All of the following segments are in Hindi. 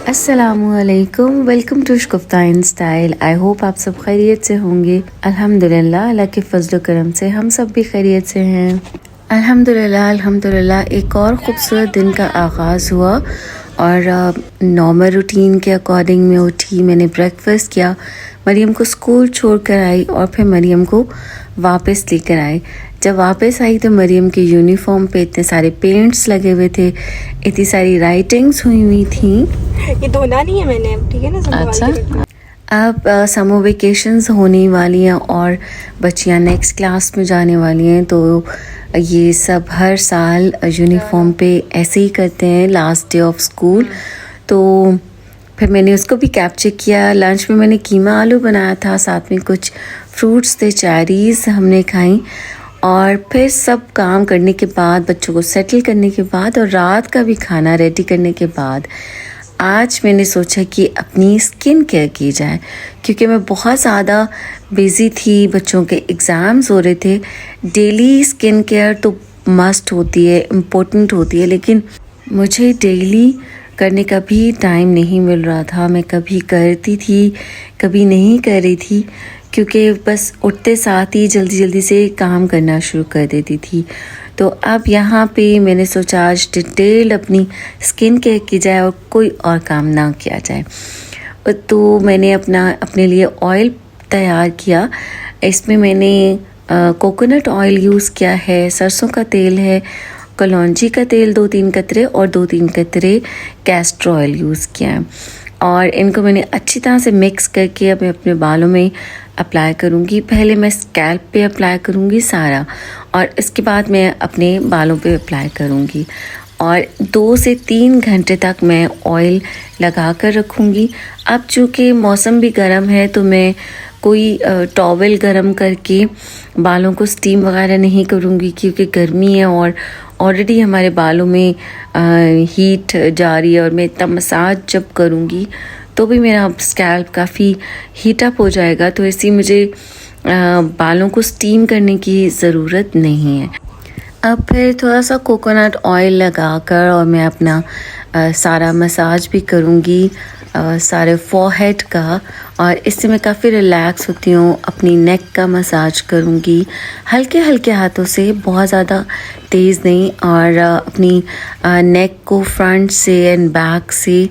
अस्सलामुअलैकुम, welcome to Shugufta in style. I hope आप सब खैरियत से होंगे। अल्हम्दुलिल्लाह, अल्लाह के फजल करम से हम सब भी खैरियत से हैं। अल्हम्दुलिल्लाह एक और ख़ूबसूरत दिन का आगाज़ हुआ और नॉर्मल रूटीन के अकॉर्डिंग मैं उठी, मैंने ब्रेकफास्ट किया, मरियम को स्कूल छोड़ कर आई और फिर मरियम को वापस लेकर आई। जब वापस आई तो मरियम के यूनिफॉर्म पे इतने सारे पेंट्स लगे हुए थे, इतनी सारी राइटिंग्स हुई थी। ये धोना नहीं है मैंने, ठीक है ना। अच्छा, अब समर वेकेशंस होने वाली हैं और बच्चियां नेक्स्ट क्लास में जाने वाली हैं, तो ये सब हर साल यूनिफॉर्म पे ऐसे ही करते हैं लास्ट डे ऑफ स्कूल। तो फिर मैंने उसको भी कैप्चर किया। लंच में मैंने कीमा आलू बनाया था, साथ में कुछ फ्रूट्स थे, चेरीज़ हमने खाई। और फिर सब काम करने के बाद, बच्चों को सेटल करने के बाद और रात का भी खाना रेडी करने के बाद आज मैंने सोचा कि अपनी स्किन केयर की जाए, क्योंकि मैं बहुत ज़्यादा बिज़ी थी, बच्चों के एग्ज़ाम्स हो रहे थे। डेली स्किन केयर तो मस्ट होती है, इम्पोर्टेंट होती है, लेकिन मुझे डेली करने का भी टाइम नहीं मिल रहा था। मैं कभी करती थी, कभी नहीं कर रही थी, क्योंकि बस उठते साथ ही जल्दी जल्दी से काम करना शुरू कर देती थी। तो अब यहाँ पे मैंने सोचा आज डिटेल अपनी स्किन केयर की जाए और कोई और काम ना किया जाए। तो मैंने अपने लिए ऑयल तैयार किया। इसमें मैंने कोकोनट ऑयल यूज़ किया है, सरसों का तेल है, कलौंजी का तेल 2-3 कतरे और 2-3 कतरे कैस्टर ऑयल यूज़ किया है। और इनको मैंने अच्छी तरह से मिक्स करके अब मैं अपने बालों में अप्लाई करूँगी। पहले मैं स्कैल्प पे अप्लाई करूँगी सारा, और इसके बाद मैं अपने बालों पे अप्लाई करूँगी। और 2 से 3 घंटे तक मैं ऑयल लगा कर रखूँगी। अब चूँकि मौसम भी गर्म है, तो मैं कोई टॉवल गर्म करके बालों को स्टीम वगैरह नहीं करूँगी, क्योंकि गर्मी है और ऑलरेडी हमारे बालों में हीट जा रही है। और मैं इतना मसाज जब करूँगी तो भी मेरा स्कैल्प काफ़ी हीट अप हो जाएगा, तो इसी मुझे बालों को स्टीम करने की ज़रूरत नहीं है। अब फिर थोड़ा सा कोकोनट ऑयल लगाकर और मैं अपना सारा मसाज भी करूँगी, सारे फोरहेड का, और इससे मैं काफ़ी रिलैक्स होती हूँ। अपनी नेक का मसाज करूँगी हल्के हल्के हाथों से, बहुत ज़्यादा तेज़ नहीं, और अपनी नेक को फ्रंट से एंड बैक से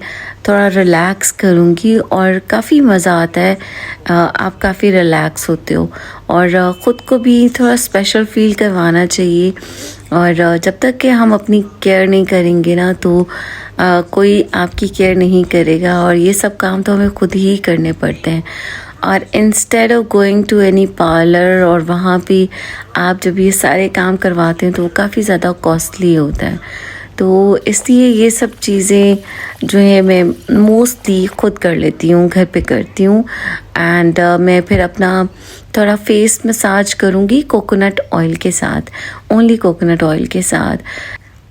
थोड़ा रिलैक्स करूँगी और काफ़ी मज़ा आता है। आप काफ़ी रिलैक्स होते हो और ख़ुद को भी थोड़ा स्पेशल फील करवाना चाहिए। और जब तक कि हम अपनी केयर नहीं करेंगे ना, तो कोई आपकी केयर नहीं करेगा, और ये सब काम तो हमें खुद ही करने पड़ते हैं। और instead of going to any parlour, और वहाँ पे आप जब ये सारे काम करवाते हैं तो वो काफ़ी ज़्यादा कॉस्टली होता है। तो इसलिए ये सब चीज़ें जो है मैं मोस्टली ख़ुद कर लेती हूँ, घर पे करती हूँ। एंड मैं फिर अपना थोड़ा फेस मसाज करूँगी कोकोनट ऑयल के साथ, ओनली कोकोनट ऑयल के साथ।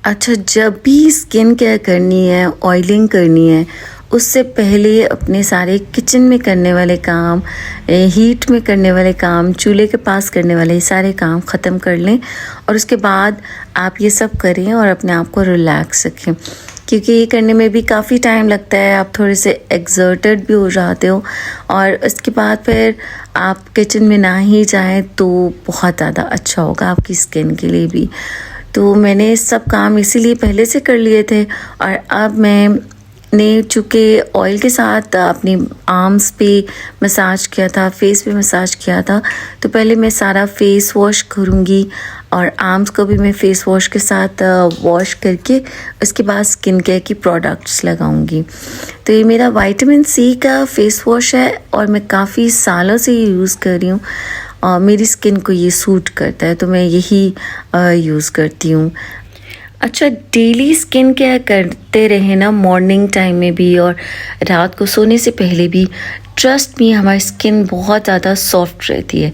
अच्छा, जब भी स्किन केयर करनी है, ऑयलिंग करनी है, उससे पहले अपने सारे किचन में करने वाले काम, हीट में करने वाले काम, चूल्हे के पास करने वाले सारे काम ख़त्म कर लें, और उसके बाद आप ये सब करें और अपने आप को रिलैक्स रखें, क्योंकि ये करने में भी काफ़ी टाइम लगता है। आप थोड़े से एक्सर्टेड भी हो जाते हो, और उसके बाद फिर आप किचन में ना ही जाएं तो बहुत ज़्यादा अच्छा होगा आपकी स्किन के लिए भी। तो मैंने सब काम इसीलिए पहले से कर लिए थे। और अब मैंने चूँकि ऑयल के साथ अपनी आर्म्स पे मसाज किया था, फेस पे मसाज किया था, तो पहले मैं सारा फेस वॉश करूँगी और आर्म्स को भी मैं फेस वॉश के साथ वॉश करके उसके बाद स्किन केयर की प्रोडक्ट्स लगाऊंगी। तो ये मेरा विटामिन सी का फेस वॉश है और मैं काफ़ी सालों से ये यूज़ कर रही हूँ और मेरी स्किन को ये सूट करता है, तो मैं यही यूज़ करती हूँ। अच्छा, डेली स्किन केयर करते रहे ना, मॉर्निंग टाइम में भी और रात को सोने से पहले भी, ट्रस्ट मी हमारी स्किन बहुत ज़्यादा सॉफ्ट रहती है।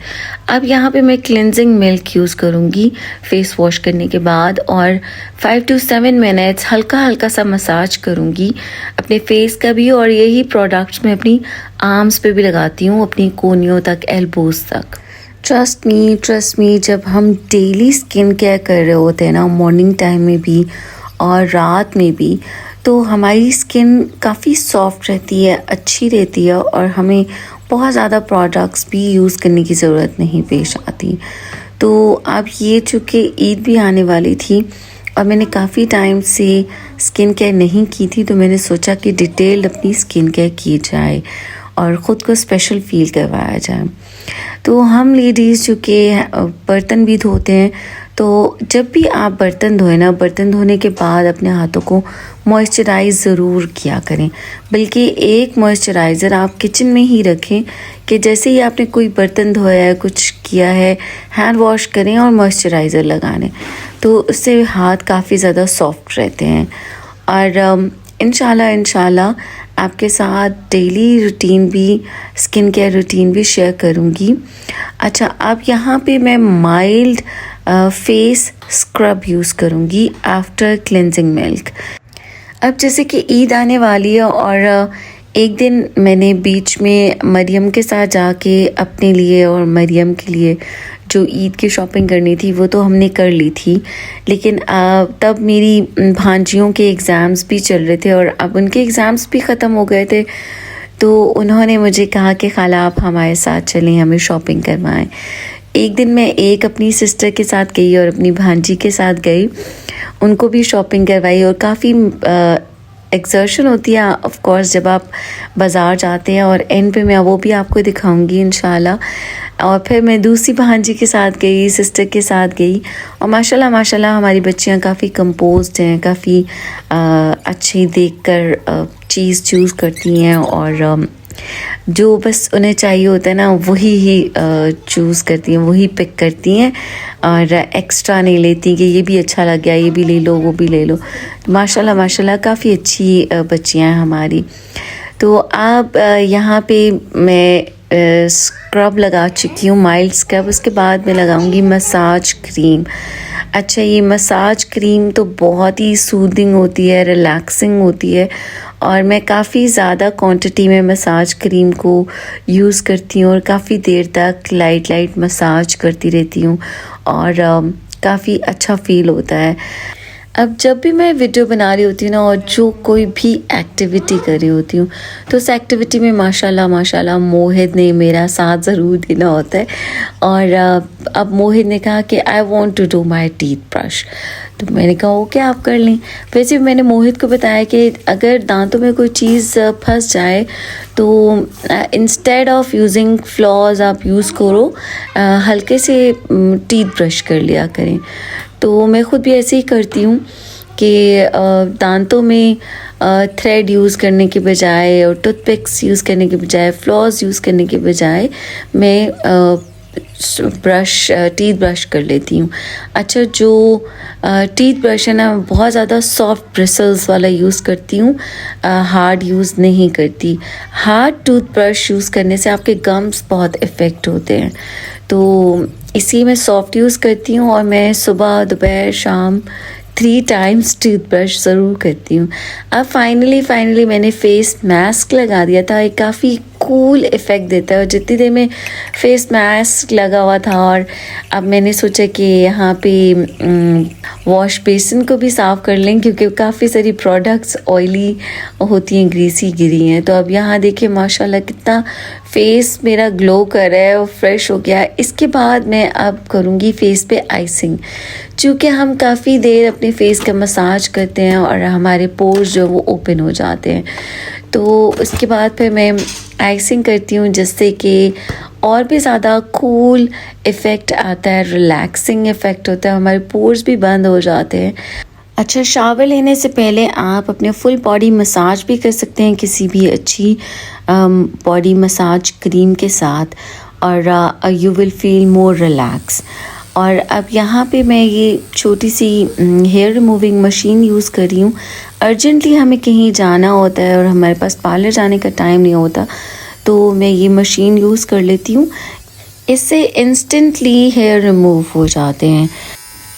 अब यहाँ पे मैं क्लिनजिंग मिल्क यूज़ करूँगी फेस वॉश करने के बाद, और 5 to 7 मिनट्स हल्का हल्का सा मसाज करूँगी अपने फेस का भी। और यही प्रोडक्ट्स मैं अपनी आर्म्स पे भी लगाती हूँ, अपनी कोहनियों तक, एल्बोज तक। ट्रस्ट मी जब हम डेली स्किन केयर कर रहे होते हैं ना, मॉर्निंग टाइम में भी और रात में भी, तो हमारी स्किन काफ़ी सॉफ्ट रहती है, अच्छी रहती है और हमें बहुत ज़्यादा प्रोडक्ट्स भी यूज़ करने की ज़रूरत नहीं पेश आती। तो अब ये चूँकि ईद भी आने वाली थी और मैंने काफ़ी टाइम से स्किन केयर नहीं की थी, तो मैंने सोचा कि डिटेल्ड अपनी स्किन केयर की जाए और ख़ुद को स्पेशल फ़ील करवाया जाए। तो हम लेडीज़ जो कि बर्तन भी धोते हैं, तो जब भी आप बर्तन धोएं ना, बर्तन धोने के बाद अपने हाथों को मॉइस्चराइज़ ज़रूर किया करें। बल्कि एक मॉइस्चराइज़र आप किचन में ही रखें कि जैसे ही आपने कोई बर्तन धोया है, कुछ किया है, हैंड वॉश करें और मॉइस्चराइज़र लगाने, तो उससे हाथ काफ़ी ज़्यादा सॉफ्ट रहते हैं। और इंशाल्लाह आपके साथ डेली रूटीन भी, स्किन केयर रूटीन भी शेयर करूँगी। अच्छा, अब यहाँ पे मैं माइल्ड फेस स्क्रब यूज़ करूँगी आफ्टर क्लेंजिंग मिल्क। अब जैसे कि ईद आने वाली है और एक दिन मैंने बीच में मरियम के साथ जाके अपने लिए और मरियम के लिए जो ईद की शॉपिंग करनी थी वो तो हमने कर ली थी, लेकिन तब मेरी भांजियों के एग्ज़ाम्स भी चल रहे थे और अब उनके एग्ज़ाम्स भी ख़त्म हो गए थे। तो उन्होंने मुझे कहा कि खाला आप हमारे साथ चलें, हमें शॉपिंग करवाएं। एक दिन मैं एक अपनी सिस्टर के साथ गई और अपनी भांजी के साथ गई, उनको भी शॉपिंग करवाई। और काफ़ी एक्सर्शन होती है ऑफ कोर्स जब आप बाज़ार जाते हैं, और एंड पे मैं वो भी आपको दिखाऊंगी इंशाल्लाह। और फिर मैं दूसरी भांजी के साथ गई, सिस्टर के साथ गई, और माशाल्लाह हमारी बच्चियां काफ़ी कंपोज्ड हैं, काफ़ी अच्छी देखकर चीज़ चूज़ करती हैं और जो बस उन्हें चाहिए होता है ना वही ही चूज़ करती हैं, वही पिक करती हैं और एक्स्ट्रा नहीं लेती कि ये भी अच्छा लग गया, ये भी ले लो, वो भी ले लो। माशाल्लाह काफ़ी अच्छी बच्चियां हैं हमारी। तो अब यहाँ पे मैं स्क्रब लगा चुकी हूँ, माइल्ड स्क्रब। उसके बाद मैं लगाऊंगी मसाज क्रीम। अच्छा, ये मसाज क्रीम तो बहुत ही सूदिंग होती है, रिलैक्सिंग होती है, और मैं काफ़ी ज़्यादा क्वांटिटी में मसाज क्रीम को यूज़ करती हूँ और काफ़ी देर तक लाइट मसाज करती रहती हूँ और काफ़ी अच्छा फ़ील होता है। अब जब भी मैं वीडियो बना रही होती हूँ ना, और जो कोई भी एक्टिविटी कर रही होती हूँ, तो उस एक्टिविटी में माशाल्लाह मोहित ने मेरा साथ ज़रूर देना होता है। और अब मोहित ने कहा कि I want to do my teeth brush, तो मैंने कहा ओके आप कर लें। वैसे मैंने मोहित को बताया कि अगर दांतों में कोई चीज़ फंस जाए तो इंस्टेड ऑफ यूजिंग फ्लॉस आप यूज़ करो, हल्के से टीथ ब्रश कर लिया करें। तो मैं ख़ुद भी ऐसे ही करती हूँ कि दांतों में थ्रेड यूज़ करने के बजाय और टूथपिक्स यूज़ करने के बजाय, फ्लॉस यूज़ करने के बजाय मैं टीथ ब्रश कर लेती हूँ। अच्छा, जो टीथ ब्रश है ना, बहुत ज़्यादा सॉफ्ट ब्रिसल्स वाला यूज़ करती हूँ, हार्ड यूज़ नहीं करती। हार्ड टूथ ब्रश यूज़ करने से आपके गम्स बहुत इफ़ेक्ट होते हैं, तो इसी में सॉफ्ट यूज़ करती हूँ। और मैं सुबह, दोपहर, शाम 3 टाइम्स टूथ ब्रश ज़रूर करती हूँ। अब फाइनली मैंने फेस मास्क लगा दिया था। ये काफ़ी कूल इफ़ेक्ट देता है, और जितनी देर में फेस मास्क लगा हुआ था, और अब मैंने सोचा कि यहाँ पे वॉश बेसिन को भी साफ़ कर लें, क्योंकि काफ़ी सारी प्रोडक्ट्स ऑयली होती हैं, ग्रीसी गिरी हैं। तो अब यहाँ देखिए माशाल्लाह कितना फेस मेरा ग्लो कर रहा है और फ्रेश हो गया है। इसके बाद मैं अब करूँगी फेस पे आइसिंग। चूँकि हम काफ़ी देर अपने फेस का मसाज करते हैं और हमारे पोर्स जो वो ओपन हो जाते हैं, तो उसके बाद फिर मैं आइसिंग करती हूँ, जिससे कि और भी ज़्यादा कूल इफ़ेक्ट आता है, रिलैक्सिंग इफ़ेक्ट होता है, हमारे पोर्स भी बंद हो जाते हैं। अच्छा, शावर लेने से पहले आप अपने फुल बॉडी मसाज भी कर सकते हैं किसी भी अच्छी बॉडी मसाज क्रीम के साथ, और you will feel more relax. और अब यहाँ पे मैं ये छोटी see here removing machine use कर रही हूँ। अर्जेंटली हमें कहीं जाना होता है और हमारे पास पार्लर जाने का टाइम नहीं होता, तो मैं ये मशीन यूज़ कर लेती हूँ। इससे इंस्टेंटली हेयर रिमूव हो जाते हैं।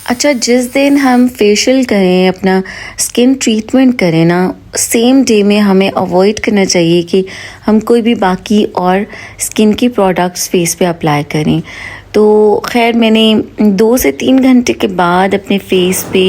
अच्छा, जिस दिन हम फेशियल करें, अपना स्किन ट्रीटमेंट करें ना, सेम डे में हमें अवॉइड करना चाहिए कि हम कोई भी बाकी और स्किन की प्रोडक्ट्स फेस पे अप्लाई करें। तो खैर मैंने 2 से 3 घंटे के बाद अपने फेस पे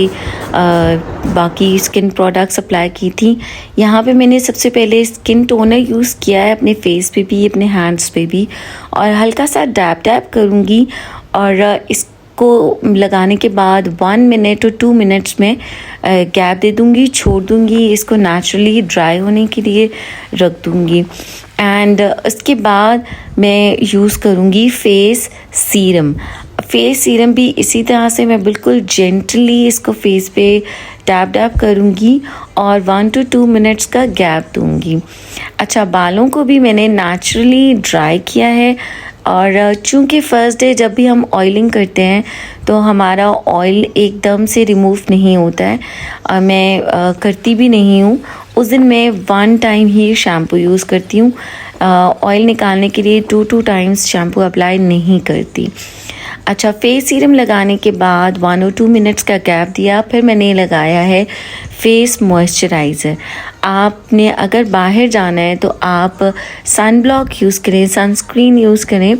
बाकी स्किन प्रोडक्ट्स अप्लाई की थी। यहाँ पे मैंने सबसे पहले स्किन टोनर यूज़ किया है अपने फेस पे भी, अपने हैंड्स पे भी, और हल्का सा डैप डैप करूँगी और इसको लगाने के बाद 1 मिनट और 2 मिनट्स में गैप दे दूँगी, छोड़ दूँगी, इसको नेचुरली ड्राई होने के लिए रख दूँगी। एंड उसके बाद मैं यूज़ करूँगी फेस सीरम। फेस सीरम भी इसी तरह से मैं बिल्कुल जेंटली इसको फेस पे टैप डैप करूँगी और 1 to 2 मिनट्स का गैप दूँगी। अच्छा, बालों को भी मैंने नेचुरली ड्राई किया है और चूँकि फ़र्स्ट डे जब भी हम ऑयलिंग करते हैं तो हमारा ऑयल एकदम से रिमूव नहीं होता है और मैं करती भी नहीं हूँ। उस दिन मैं 1 टाइम ही शैम्पू यूज़ करती हूँ। ऑयल निकालने के लिए 2 टाइम्स शैम्पू अप्लाई नहीं करती। अच्छा, फेस सीरम लगाने के बाद 1 और 2 मिनट्स का गैप दिया, फिर मैंने लगाया है फेस मॉइस्चराइज़र। आपने अगर बाहर जाना है तो आप सन ब्लॉक यूज़ करें, सनस्क्रीन यूज़ करें,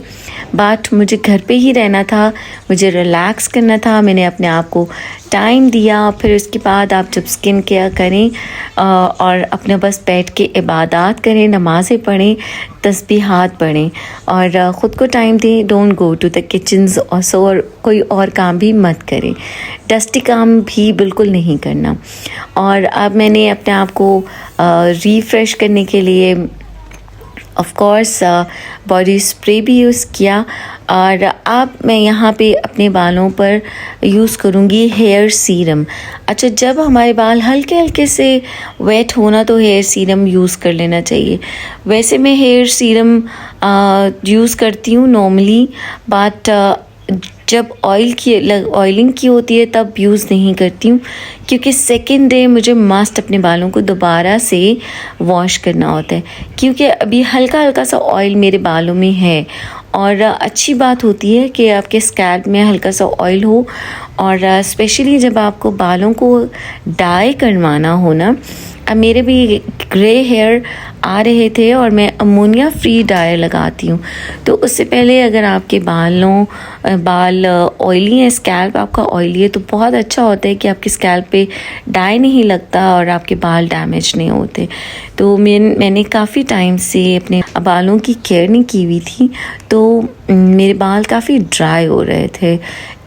बट मुझे घर पे ही रहना था, मुझे रिलैक्स करना था, मैंने अपने आप को टाइम दिया। फिर उसके बाद आप जब स्किन केयर करें और अपने बस बैठ के इबादत करें, नमाज़ें पढ़ें, तस्बीहात पढ़ें और ख़ुद को टाइम दें। Don't go to the kitchens और कोई और काम भी मत करें, डस्टी काम भी बिल्कुल नहीं करना। और अब मैंने अपने आप को रिफ़्रेश करने के लिए ऑफ कोर्स बॉडी स्प्रे भी यूज़ किया और अब मैं यहाँ पे अपने बालों पर यूज़ करूँगी हेयर सीरम। अच्छा, जब हमारे बाल हल्के हल्के से वेट होना तो हेयर सीरम यूज़ कर लेना चाहिए। वैसे मैं हेयर सीरम यूज़ करती हूँ नॉर्मली, बट जब ऑयलिंग की होती है तब यूज़ नहीं करती हूँ, क्योंकि सेकेंड डे मुझे मस्ट अपने बालों को दोबारा से वॉश करना होता है, क्योंकि अभी हल्का हल्का सा ऑयल मेरे बालों में है। और अच्छी बात होती है कि आपके स्कैल्प में हल्का सा ऑयल हो, और स्पेशली जब आपको बालों को डाई करवाना हो ना। अब मेरे भी ग्रे हेयर आ रहे थे और मैं अमोनिया फ्री डाई लगाती हूँ, तो उससे पहले अगर आपके बाल ऑयली हैं, स्कैल्प आपका ऑयली है, तो बहुत अच्छा होता है कि आपके स्कैल्प पे डाई नहीं लगता और आपके बाल डैमेज नहीं होते। तो मैंने काफ़ी टाइम से अपने बालों की केयर नहीं की हुई थी, तो मेरे बाल काफ़ी ड्राई हो रहे थे,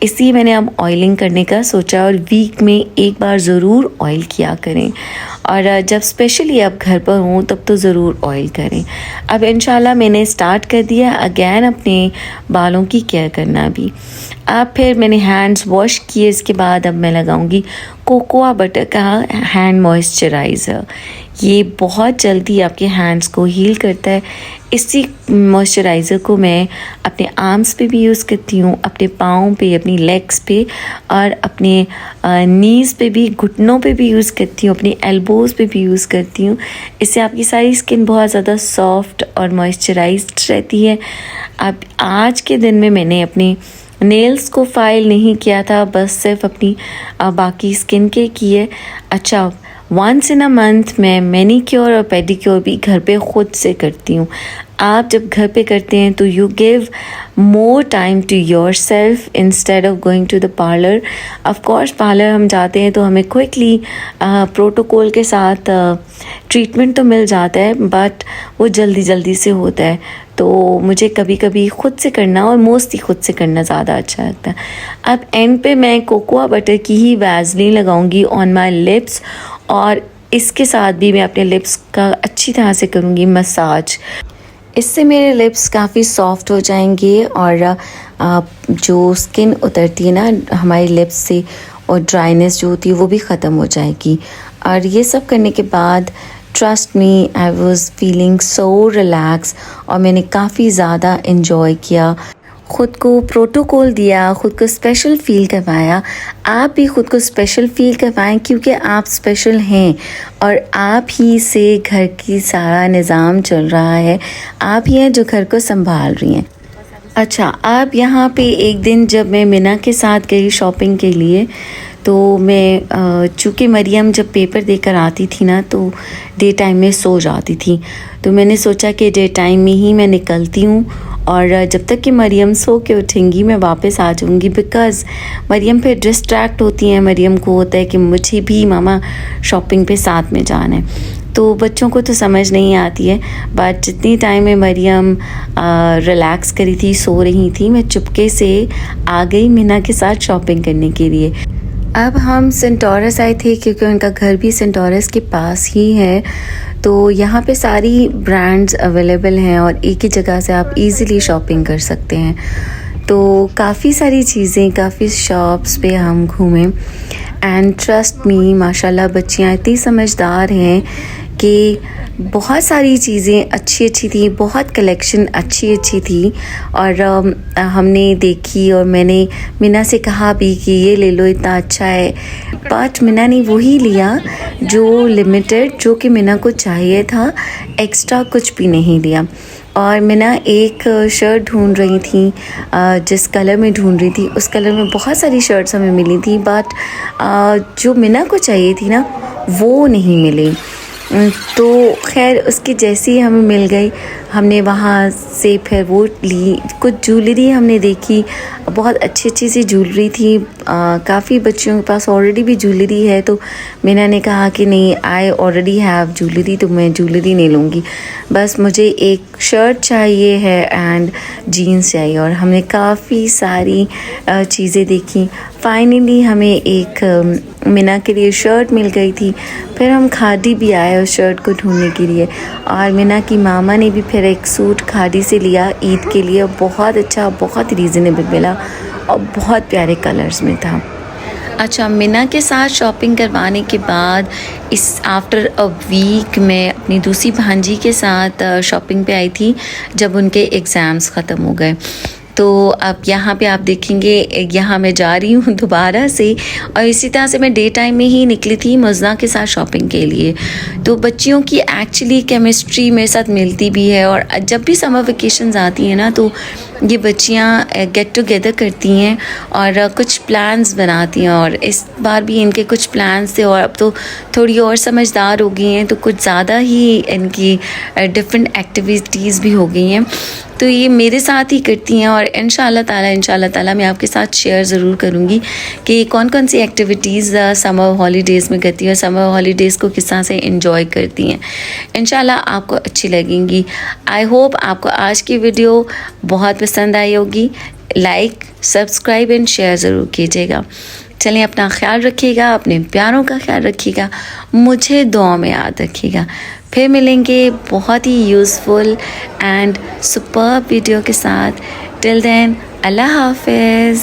इसलिए मैंने अब ऑयलिंग करने का सोचा। और वीक में एक बार ज़रूर ऑयल किया करें, और जब स्पेशली आप घर पर हों तब तो ज़रूर ऑयल करें। अब इंशाल्लाह मैंने स्टार्ट कर दिया अगेन अपने बालों की केयर करना भी। अब फिर मैंने हैंड्स वॉश किए, इसके बाद अब मैं लगाऊंगी कोकोआ बटर का हैंड मॉइस्चराइज़र। ये बहुत जल्दी आपके हैंड्स को हील करता है। इसी मॉइस्चराइज़र को मैं अपने आर्म्स पे भी यूज़ करती हूँ, अपने पाँव पे, अपनी लेग्स पे, और अपने नीज़ पे भी, घुटनों पे भी यूज़ करती हूँ, अपनी एल्बोज़ पे भी यूज़ करती हूँ। इससे आपकी सारी स्किन बहुत ज़्यादा सॉफ्ट और मॉइस्चराइज्ड रहती है। अब आज के दिन में मैंने अपने नेल्स को फाइल नहीं किया था, बस सिर्फ अपनी बाकी स्किन के किए। अच्छा, वंस इन अ मंथ मैं मैनीक्योर और पेडिक्योर भी घर पे ख़ुद से करती हूँ। आप जब घर पे करते हैं तो you give more time to yourself instead of going to the parlour. Of course parlour हम जाते हैं तो हमें क्विकली प्रोटोकॉल के साथ ट्रीटमेंट तो मिल जाता है, बट वो जल्दी से होता है। तो मुझे कभी कभी ख़ुद से करना, और मोस्टली ख़ुद से करना ज़्यादा अच्छा लगता है। अब एंड पे मैं कोकोआ बटर की ही वैसलीन लगाऊंगी ऑन माई लिप्स, और इसके साथ भी मैं अपने लिप्स का अच्छी तरह से करूँगी मसाज। इससे मेरे लिप्स काफ़ी सॉफ्ट हो जाएंगे और जो स्किन उतरती है ना हमारे लिप्स से, और ड्राइनेस जो होती है वो भी ख़त्म हो जाएगी। और ये सब करने के बाद trust me, I was feeling so relax, और मैंने काफ़ी ज़्यादा इन्जॉय किया, ख़ुद को प्रोटोकॉल दिया, ख़ुद को स्पेशल फ़ील करवाया। आप भी ख़ुद को स्पेशल फ़ील करवाएं, क्योंकि आप स्पेशल हैं और आप ही से घर की सारा निज़ाम चल रहा है, आप ही हैं जो घर को संभाल रही हैं। अच्छा, आप यहाँ पे एक दिन जब मैं मिना के साथ गई शॉपिंग के लिए, तो मैं चूँकि मरियम जब पेपर देकर आती थी ना तो डे टाइम में सो जाती थी, तो मैंने सोचा कि डे टाइम में ही मैं निकलती हूँ और जब तक कि मरियम सो के उठेंगी मैं वापस आ जाऊँगी, बिकॉज़ मरियम फिर डिस्ट्रैक्ट होती हैं। मरियम को होता है कि मुझे भी मामा शॉपिंग पे साथ में जाना है। तो बच्चों को तो समझ नहीं आती है, बट जितनी टाइम में मरियम रिलैक्स करी थी, सो रही थी, मैं चुपके से आ गई मिना के साथ शॉपिंग करने के लिए। अब हम सेंटोरस आए थे क्योंकि उनका घर भी सेंटोरस के पास ही है, तो यहाँ पे सारी ब्रांड्स अवेलेबल हैं और एक ही जगह से आप इजीली शॉपिंग कर सकते हैं। तो काफ़ी सारी चीज़ें, काफ़ी शॉप्स पे हम घूमें एंड ट्रस्ट मी, माशाल्लाह बच्चियाँ इतनी समझदार हैं कि बहुत सारी चीज़ें अच्छी अच्छी थी, बहुत कलेक्शन अच्छी अच्छी थी और हमने देखी और मैंने मिना से कहा भी कि ये ले लो, इतना अच्छा है, बट मिना ने वही लिया जो लिमिटेड, जो कि मिना को चाहिए था, एक्स्ट्रा कुछ भी नहीं लिया। और मिना एक शर्ट ढूंढ रही थी, जिस कलर में ढूंढ रही थी उस कलर में बहुत सारी शर्ट्स हमें मिली थी, बट जो मिना को चाहिए थी ना वो नहीं मिली। तो खैर उसकी जैसी हमें मिल गई, हमने वहाँ से फिर वो ली। कुछ ज्वेलरी हमने देखी, बहुत अच्छी अच्छी सी ज्वेलरी थी, काफ़ी बच्चियों के पास ऑलरेडी भी ज्वेलरी है, तो मैंने ने कहा कि नहीं, आई ऑलरेडी हैव ज्वेलरी, तो मैं ज्वेलरी नहीं लूँगी, बस मुझे एक शर्ट चाहिए है एंड जीन्स चाहिए। और हमने काफ़ी सारी चीज़ें देखी। फाइनली हमें एक मिना के लिए शर्ट मिल गई थी। फिर हम खादी भी आए उस शर्ट को ढूंढने के लिए, और मिना की मामा ने भी फिर एक सूट खादी से लिया ईद के लिए, बहुत अच्छा, बहुत रीज़नेबल मिला और बहुत प्यारे कलर्स में था। अच्छा, मिना के साथ शॉपिंग करवाने के बाद इस आफ्टर अ वीक मैं अपनी दूसरी भांजी के साथ शॉपिंग पे आई थी जब उनके एग्ज़ाम्स ख़त्म हो गए। तो अब यहाँ पे आप देखेंगे, यहाँ मैं जा रही हूँ दोबारा से, और इसी तरह से मैं डे टाइम में ही निकली थी मुज़ना के साथ शॉपिंग के लिए। तो बच्चियों की एक्चुअली केमिस्ट्री मेरे साथ मिलती भी है, और जब भी समर वेकेशंस आती हैं ना तो ये बच्चियाँ गेट टुगेदर करती हैं और कुछ प्लान्स बनाती हैं, और इस बार भी इनके कुछ प्लान्स थे, और अब तो थोड़ी और समझदार हो गई हैं, तो कुछ ज़्यादा ही इनकी डिफरेंट एक्टिविटीज़ भी हो गई हैं। तो ये मेरे साथ ही करती हैं, और इंशाल्लाह ताला मैं आपके साथ शेयर ज़रूर करूँगी कि कौन कौन सी एक्टिविटीज़ समर हॉलीडेज़ में करती हैं और समर हॉलीडेज़ को किस तरह से एंजॉय करती हैं। इंशाल्लाह आपको अच्छी लगेंगी। आई होप आपको आज की वीडियो बहुत पसंद आई होगी। लाइक, सब्सक्राइब एंड शेयर ज़रूर कीजिएगा। चलें, अपना ख्याल रखिएगा, अपने प्यारों का ख्याल रखिएगा, मुझे दुआ में याद रखिएगा। फिर मिलेंगे बहुत ही यूज़फुल एंड सुपर्ब वीडियो के साथ। टिल देन, अल्लाह हाफ़िज़।